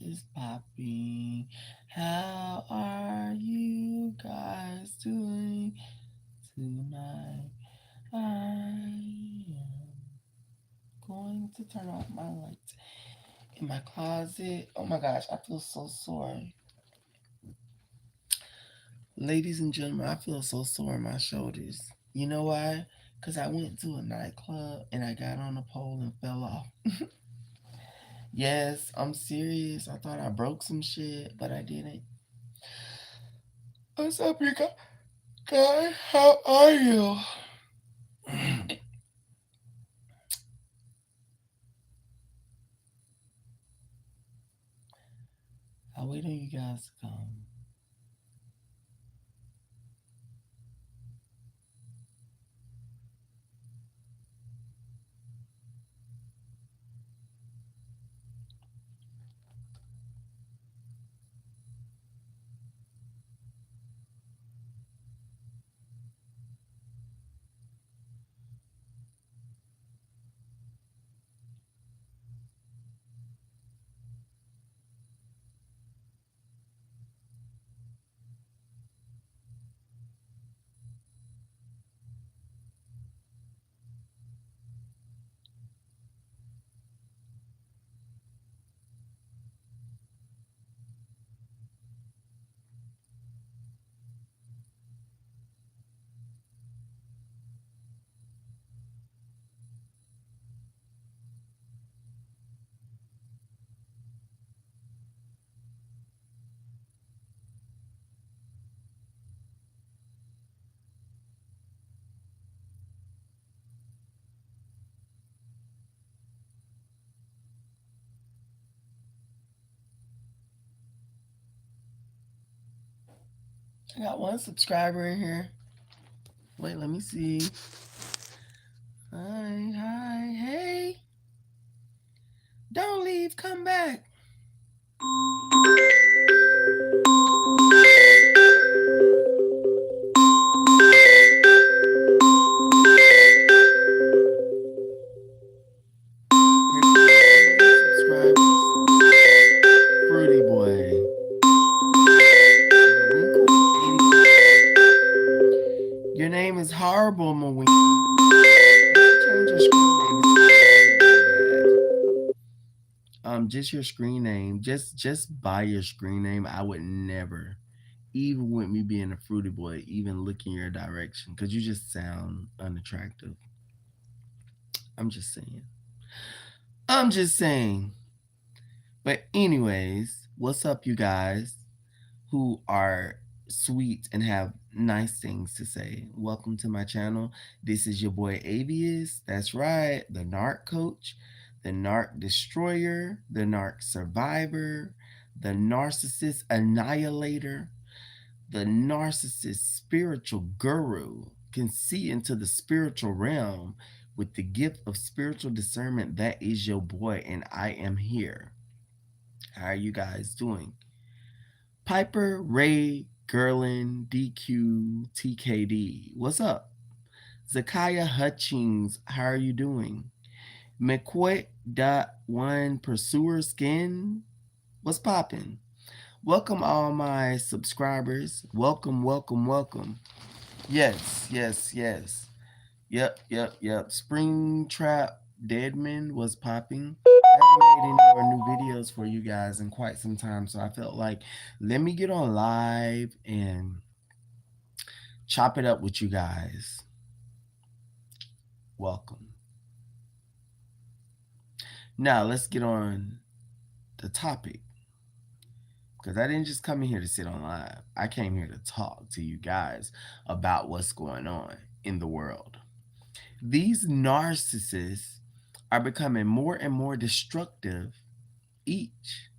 is popping? How are you guys doing tonight? I am going to turn off my lights in my closet. Oh my gosh, I feel so sore. Ladies and gentlemen, I feel so sore in my shoulders. You know why? Because I went to a nightclub and I got on a pole and fell off. Yes, I'm serious. I thought I broke some shit, but I didn't. What's up, you guys? How are you? I wait on you guys to come. I got one subscriber in here. Wait, let me see. Hi, hey. Don't leave, come back. Subscribers. Fruity boy. Your name is horrible, Mawin. Change your screen name. Just your screen name. Just by your screen name. I would never, even with me being a fruity boy, even look in your direction because you just sound unattractive. I'm just saying. I'm just saying. But anyways, what's up, you guys who are sweet and have nice things to say? Welcome to my channel. This is your boy Avias. That's right, the narc coach, the narc destroyer, the narc survivor, the narcissist annihilator, the narcissist spiritual guru can see into the spiritual realm with the gift of spiritual discernment. That is your boy, and I am here. How are you guys doing? Piper, Ray, Gerlin, DQ, TKD. What's up? Zakiah Hutchings, how are you doing? McQuay.1 Pursuer Skin. What's poppin'? Welcome all my subscribers. Welcome, welcome, welcome. Yes, yes, yes. Yep. Springtrap Deadman was popping. I haven't made any more new videos for you guys in quite some time, so I felt like let me get on live and chop it up with you guys. Welcome. Now let's get on the topic. Because I didn't just come in here to sit on live. I came here to talk to you guys about what's going on in the world. These narcissists are becoming more and more destructive each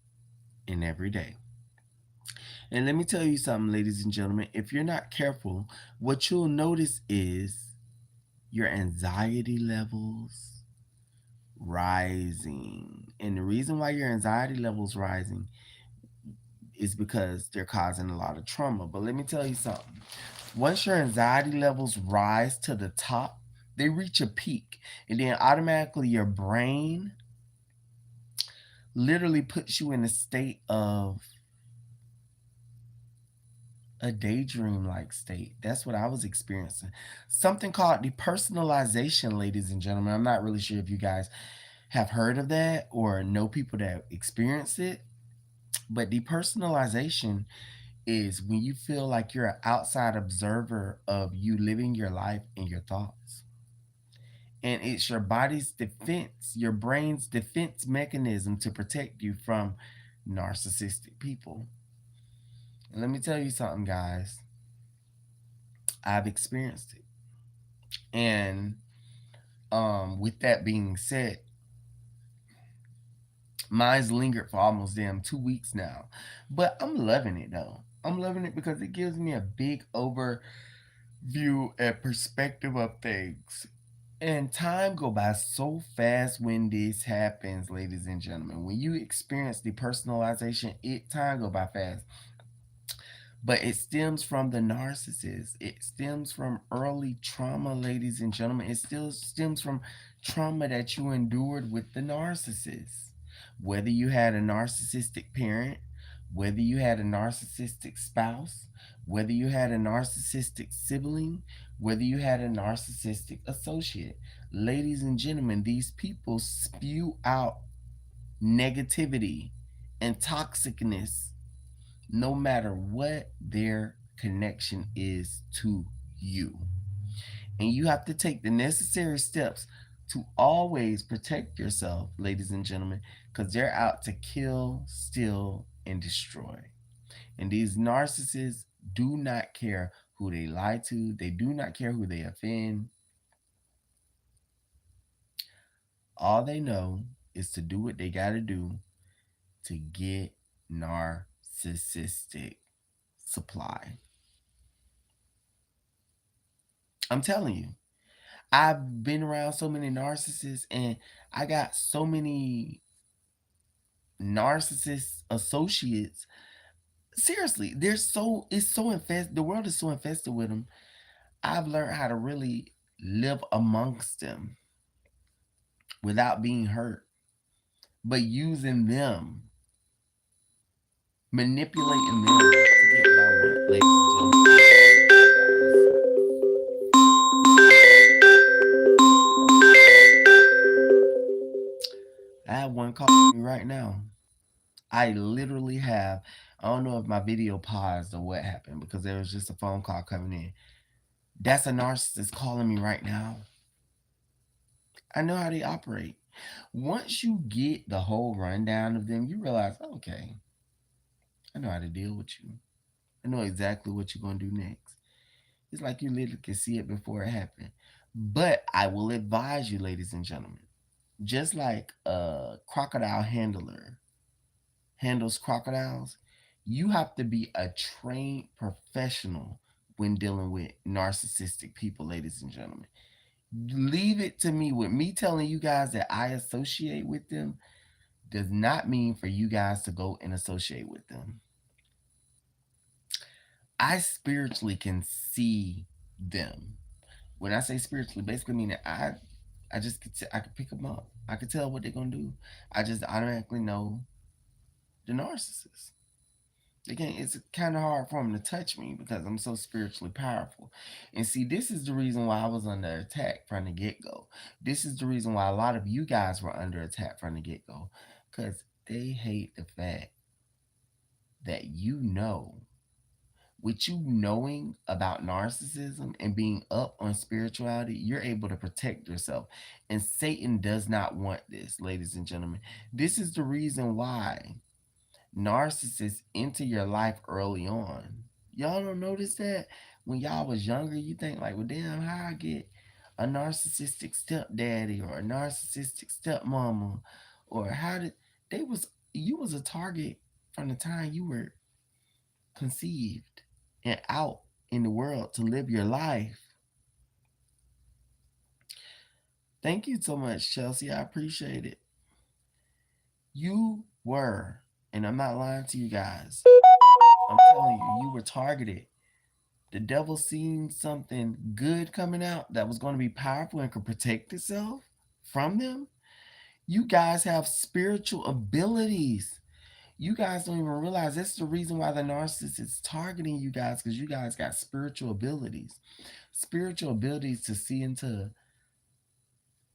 and every day. And let me tell you something, ladies and gentlemen. If you're not careful, what you'll notice is your anxiety levels rising. And the reason why your anxiety levels rising is because they're causing a lot of trauma. But let me tell you something. Once your anxiety levels rise to the top, they reach a peak, and then automatically your brain literally puts you in a state of a daydream like state. That's what I was experiencing. Something called depersonalization, ladies and gentlemen. I'm not really sure if you guys have heard of that or know people that experience it, but depersonalization is when you feel like you're an outside observer of you living your life and your thoughts. And it's your body's defense, your brain's defense mechanism to protect you from narcissistic people. And let me tell you something, guys. I've experienced it. And with that being said, mine's lingered for almost damn 2 weeks now. But I'm loving it though. I'm loving it because it gives me a big overview and perspective of things. And time go by so fast when this happens, ladies and gentlemen. When you experience depersonalization, time go by fast. But it stems from the narcissist. It stems from early trauma, ladies and gentlemen. It still stems from trauma that you endured with the narcissist. Whether you had a narcissistic parent, whether you had a narcissistic spouse, whether you had a narcissistic sibling, whether you had a narcissistic associate. Ladies and gentlemen, these people spew out negativity and toxicness no matter what their connection is to you. And you have to take the necessary steps to always protect yourself, ladies and gentlemen, because they're out to kill, steal, and destroy. And these narcissists do not care who they lie to, they do not care who they offend. All they know is to do what they got to do to get narcissistic supply. I'm telling you, I've been around so many narcissists and I got so many narcissist associates. Seriously, they're so it's so infested. The world is so infested with them. I've learned how to really live amongst them without being hurt, but using them, manipulating them to get what I want, ladies and gentlemen. I have one calling me right now. I literally have. I don't know if my video paused or what happened because there was just a phone call coming in. That's a narcissist calling me right now. I know how they operate. Once you get the whole rundown of them, you realize, okay, I know how to deal with you. I know exactly what you're going to do next. It's like you literally can see it before it happened. But I will advise you, ladies and gentlemen, just like a crocodile handler handles crocodiles, you have to be a trained professional when dealing with narcissistic people, ladies and gentlemen. Leave it to me. With me telling you guys that I associate with them does not mean for you guys to go and associate with them. I spiritually can see them. When I say spiritually, basically meaning I just I could pick them up. I could tell what they're gonna do. I just automatically know the narcissist. Again, it's kind of hard for them to touch me because I'm so spiritually powerful. And see, this is the reason why I was under attack from the get go. This is the reason why a lot of you guys were under attack from the get go because they hate the fact that with you knowing about narcissism and being up on spirituality, you're able to protect yourself. And Satan does not want this, ladies and gentlemen. This is the reason why narcissists enter your life early on. Y'all don't notice that when y'all was younger, you think like, well, damn, how I get a narcissistic stepdaddy or a narcissistic stepmama, or how did they was you was a target from the time you were conceived and out in the world to live your life. Thank you so much, Chelsea. I appreciate it. You were, and I'm not lying to you guys. I'm telling you, you were targeted. The devil seen something good coming out that was going to be powerful and could protect itself from them. You guys have spiritual abilities. You guys don't even realize that's the reason why the narcissist is targeting you guys, because you guys got spiritual abilities. Spiritual abilities to see into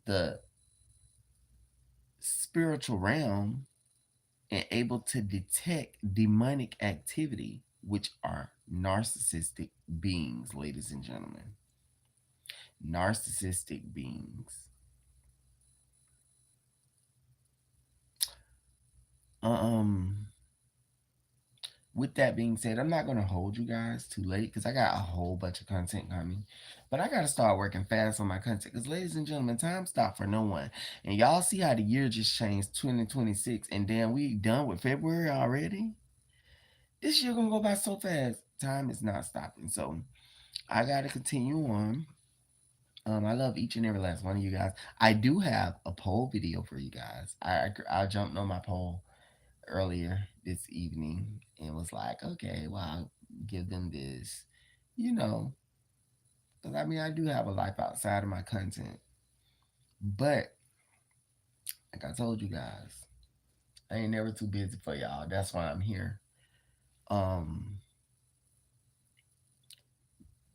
the spiritual realm and able to detect demonic activity, which are narcissistic beings, ladies and gentlemen. Narcissistic beings. Um, with that being said, I'm not gonna hold you guys too late because I got a whole bunch of content coming. But I gotta start working fast on my content because, ladies and gentlemen, time stop for no one. And y'all see how the year just changed, 2026, and then we done with February already. This year gonna go by so fast. Time is not stopping. So I gotta continue on. I love each and every last one of you guys. I do have a poll video for you guys. I jumped on my poll earlier this evening and was like, okay, well, I'll give them this, you know, because I mean, I do have a life outside of my content. But like I told you guys, I ain't never too busy for y'all. That's why I'm here. Um,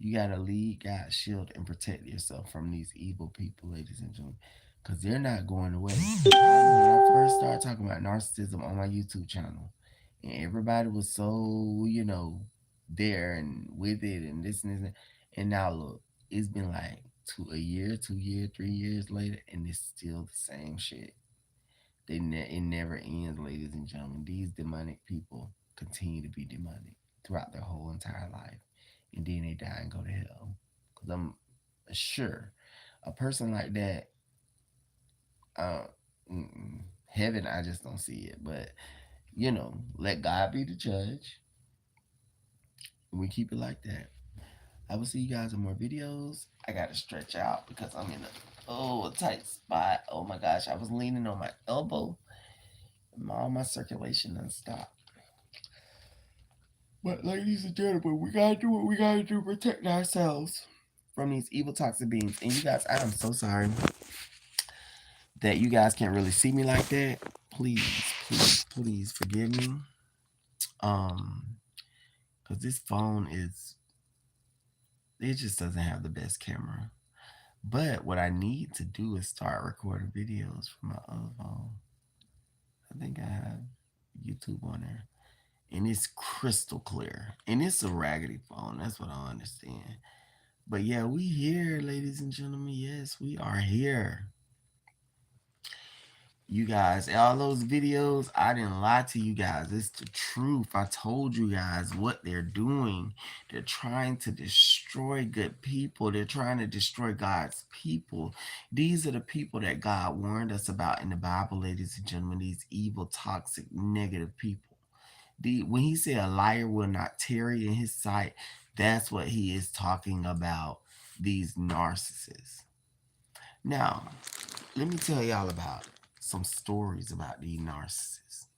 You gotta lead, guide, shield, and protect yourself from these evil people, ladies and gentlemen, because they're not going away. When I first started talking about narcissism on my YouTube channel, and everybody was so, there and with it and this and this, and now look, it's been like a year, 2 years, 3 years later, and it's still the same shit. It never ends, ladies and gentlemen. These demonic people continue to be demonic throughout their whole entire life, and then they die and go to hell. Because I'm sure a person like that, uh, heaven, I just don't see it. But let God be the judge. And we keep it like that. I will see you guys in more videos. I gotta stretch out because I'm in a tight spot. Oh my gosh, I was leaning on my elbow. All my circulation done stopped. But ladies and gentlemen, we gotta do what we gotta do to protect ourselves from these evil toxic beings. And you guys, I am so sorry that you guys can't really see me like that. Please, please, please forgive me. Because this phone it just doesn't have the best camera. But what I need to do is start recording videos from my other phone. I think I have YouTube on there. And it's crystal clear. And it's a raggedy phone. That's what I understand. But yeah, we here, ladies and gentlemen. Yes, we are here. You guys, all those videos, I didn't lie to you guys. It's the truth. I told you guys what they're doing. They're trying to destroy good people. They're trying to destroy God's people. These are the people that God warned us about in the Bible, ladies and gentlemen. These evil, toxic, negative people. When he said a liar will not tarry in his sight, that's what he is talking about. These narcissists. Now, let me tell y'all about some stories about these narcissists.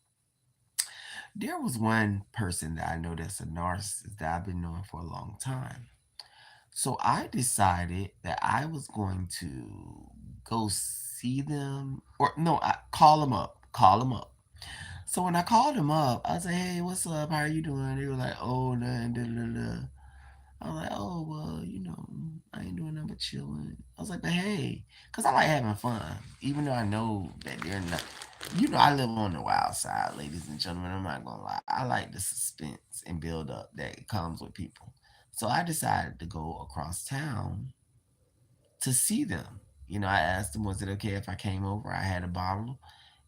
There was one person that I know that's a narcissist that I've been knowing for a long time. So I decided that I was going to go see them, or no, I call them up. Call them up. So when I called them up, I was like, "Hey, what's up? How are you doing?" They were like, "Oh, nothing." Da, da, da. I was like, "Oh, well, I ain't doing nothing but chilling." I was like, "But hey," because I like having fun, even though I know that they're not. I live on the wild side, ladies and gentlemen. I'm not gonna lie. I like the suspense and build up that comes with people. So I decided to go across town to see them. I asked them, was it okay if I came over? I had a bottle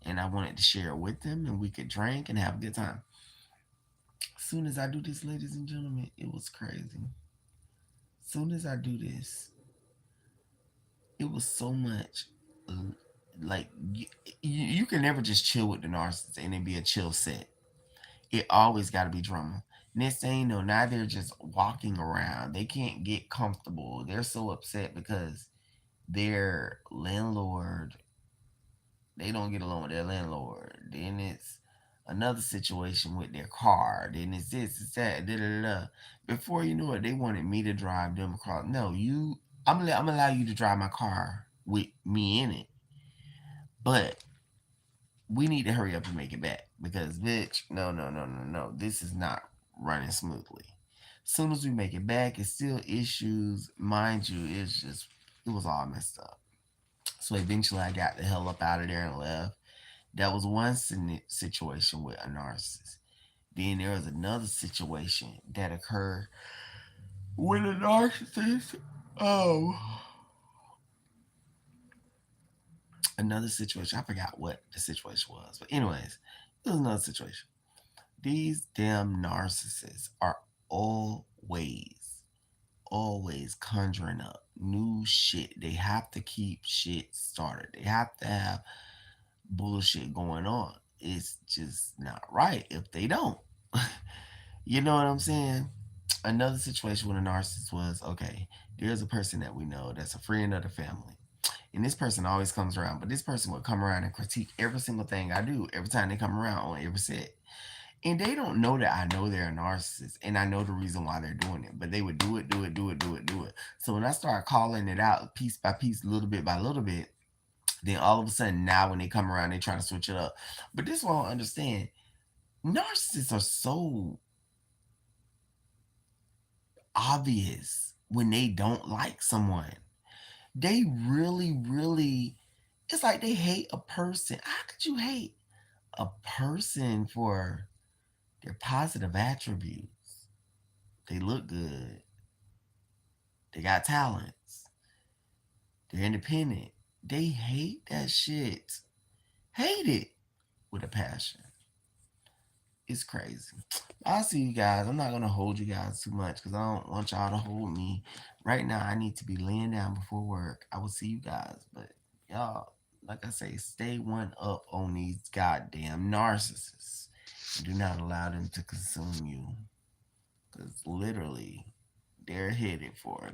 and I wanted to share it with them and we could drink and have a good time. As soon as I do this, ladies and gentlemen, it was crazy. As soon as I do this, it was so much like you can never just chill with the narcissist and it be a chill set. It always got to be drama. Next thing you know, now they're just walking around. They can't get comfortable. They're so upset because their landlord, they don't get along with their landlord. Then it's another situation with their car. Then it's this, it's that, da da da. Before you know it, they wanted me to drive them across. No, I'm gonna allow you to drive my car with me in it, but we need to hurry up and make it back because, bitch, no, no, no, no, no. This is not running smoothly. Soon as we make it back, it's still issues. Mind you, it was all messed up. So eventually I got the hell up out of there and left. That was one situation with a narcissist. Then there was another situation that occurred with a narcissist. Oh, another situation. I forgot what the situation was. But, anyways, it was another situation. These damn narcissists are always, always conjuring up new shit. They have to keep shit started. They have to have bullshit going on. It's just not right if they don't. You know what I'm saying? Another situation with a narcissist was okay, there's a person that we know that's a friend of the family. And this person always comes around, but this person would come around and critique every single thing I do every time they come around on every set. And they don't know that I know they're a narcissist and I know the reason why they're doing it, but they would do it, do it, do it, do it, do it. So when I start calling it out piece by piece, little bit by little bit, then all of a sudden now when they come around, they try to switch it up. But this one I don't understand. Narcissists are so obvious when they don't like someone. They really, really, it's like they hate a person. How could you hate a person for their positive attributes? They look good. They got talents. They're independent. They hate that shit. Hate it with a passion. It's crazy. I'll see you guys. I'm not gonna hold you guys too much because I don't want y'all to hold me. Right now, I need to be laying down before work. I will see you guys, but y'all, like I say, stay one up on these goddamn narcissists. And do not allow them to consume you, because literally, they're headed for